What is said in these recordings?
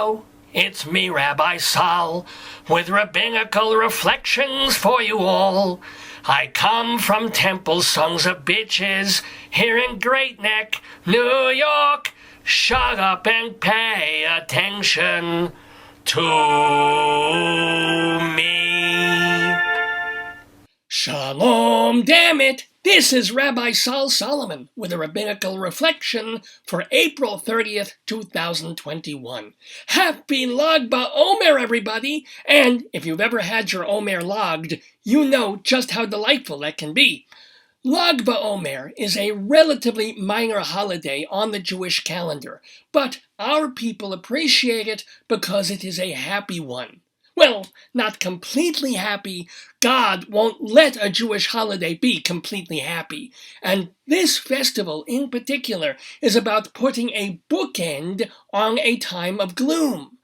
Hello, it's me, Rabbi Sol, with Rabbinical Reflections for you all. I come from Temple Sons of Bitches here in Great Neck, New York. Shut up and pay attention to me. Shalom Dammit! This is Rabbi Sol Solomon with a Rabbinical Reflection for April 30th, 2021. Happy Lag BaOmer, everybody! And if you've ever had your Omer logged, you know just how delightful that can be. Lag BaOmer is a relatively minor holiday on the Jewish calendar, but our people appreciate it because it is a happy one. Well, not completely happy. God won't let a Jewish holiday be completely happy. And this festival in particular is about putting a bookend on a time of gloom.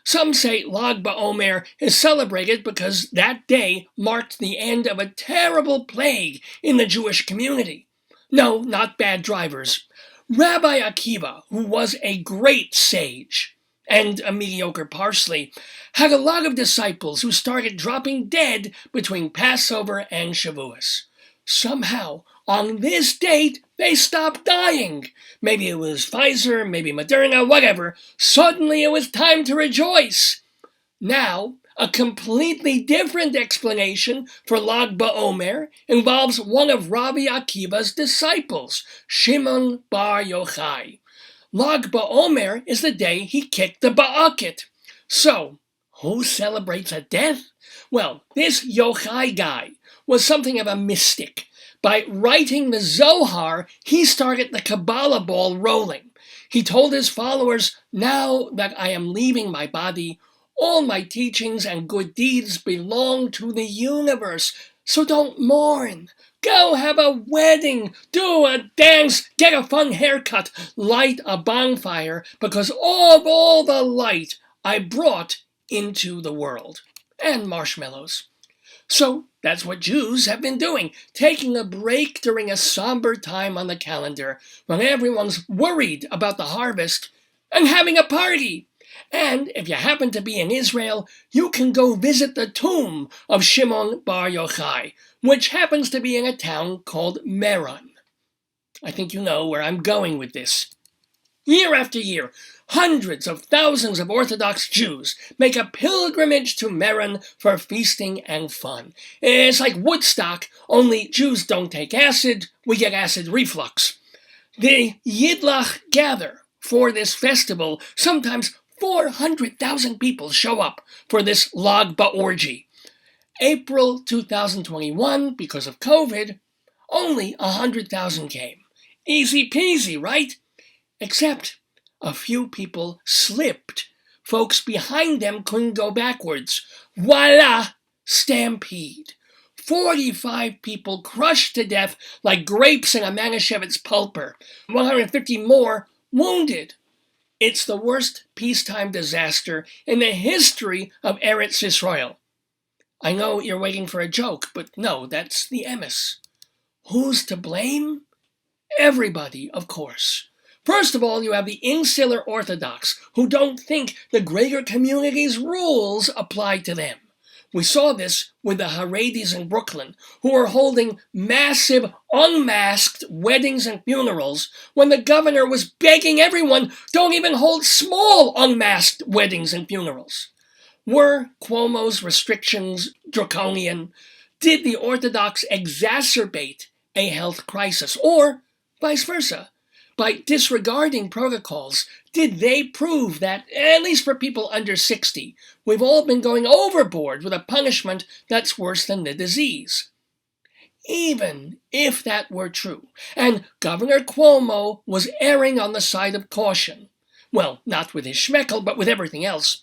Some say Lag BaOmer is celebrated because that day marked the end of a terrible plague in the Jewish community. No, not bad drivers. Rabbi Akiva, who was a great sage and a mediocre parsley, had a lot of disciples who started dropping dead between Passover and Shavuos. Somehow, on this date, they stopped dying. Maybe it was Pfizer, maybe Moderna, whatever. Suddenly it was time to rejoice. Now, a completely different explanation for Lag BaOmer involves one of Rabbi Akiva's disciples, Shimon Bar Yochai. Lag BaOmer is the day he kicked the Ba'aket. So, who celebrates a death? Well, this Yochai guy was something of a mystic. By writing the Zohar, he started the Kabbalah ball rolling. He told his followers, "Now that I am leaving my body, all my teachings and good deeds belong to the universe, so don't mourn. Go have a wedding, do a dance, get a fun haircut, light a bonfire, because of all the light I brought into the world." And marshmallows. So that's what Jews have been doing, taking a break during a somber time on the calendar when everyone's worried about the harvest and having a party. And if you happen to be in Israel, you can go visit the tomb of Shimon Bar Yochai, which happens to be in a town called Meron. I think you know where I'm going with this. Year after year, hundreds of thousands of Orthodox Jews make a pilgrimage to Meron for feasting and fun. It's like Woodstock, only Jews don't take acid, we get acid reflux. The Yidlach gather for this festival. Sometimes 400,000 people show up for this Lag BaOrgy. April 2021, because of COVID, only 100,000 came. Easy peasy, right? Except a few people slipped. Folks behind them couldn't go backwards. Voila! Stampede. 45 people crushed to death like grapes in a Manischewitz pulper. 150 more wounded. It's the worst peacetime disaster in the history of Eretz Yisrael. I know you're waiting for a joke, but no, that's the emes. Who's to blame? Everybody, of course. First of all, you have the insular Orthodox, who don't think the greater community's rules apply to them. We saw this with the Haredis in Brooklyn, who are holding massive, unmasked weddings and funerals when the governor was begging everyone, don't even hold small, unmasked weddings and funerals. Were Cuomo's restrictions draconian? Did the Orthodox exacerbate a health crisis? Or vice versa? By disregarding protocols, did they prove that, at least for people under 60, we've all been going overboard with a punishment that's worse than the disease? Even if that were true, and Governor Cuomo was erring on the side of caution, well, not with his schmeckel, but with everything else,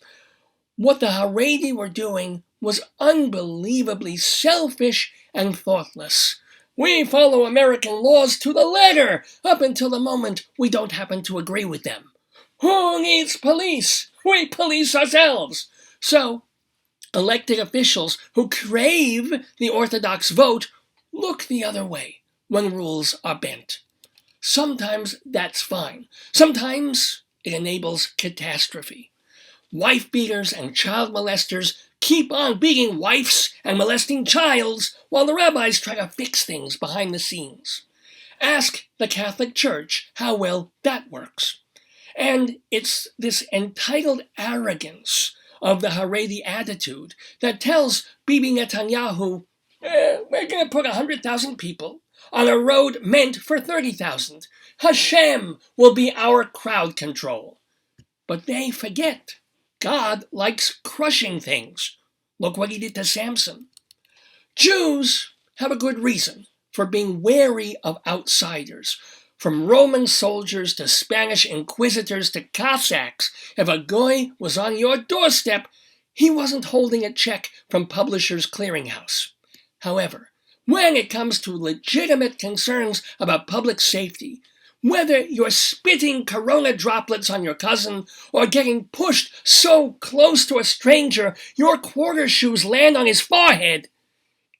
what the Haredi were doing was unbelievably selfish and thoughtless. We follow American laws to the letter, up until the moment we don't happen to agree with them. Who needs police? We police ourselves. So, elected officials who crave the Orthodox vote look the other way when rules are bent. Sometimes that's fine. Sometimes it enables catastrophe. Wife beaters and child molesters keep on beating wives and molesting childs while the rabbis try to fix things behind the scenes. Ask the Catholic Church how well that works. And it's this entitled arrogance of the Haredi attitude that tells Bibi Netanyahu, we're going to put 100,000 people on a road meant for 30,000. Hashem will be our crowd control. But they forget God likes crushing things. Look what he did to Samson. Jews have a good reason for being wary of outsiders. From Roman soldiers to Spanish inquisitors to Cossacks, if a goy was on your doorstep, he wasn't holding a check from Publishers Clearinghouse. However, when it comes to legitimate concerns about public safety, whether you're spitting corona droplets on your cousin or getting pushed so close to a stranger your quarter shoes land on his forehead,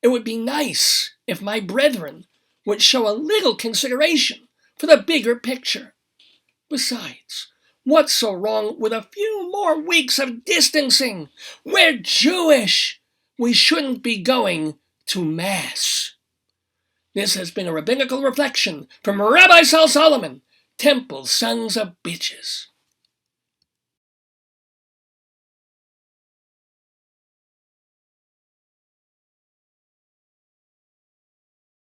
it would be nice if my brethren would show a little consideration for the bigger picture. Besides, what's so wrong with a few more weeks of distancing? We're Jewish. We shouldn't be going to Mass. This has been a Rabbinical Reflection from Rabbi Sol Solomon, Temple Sons of Bitches.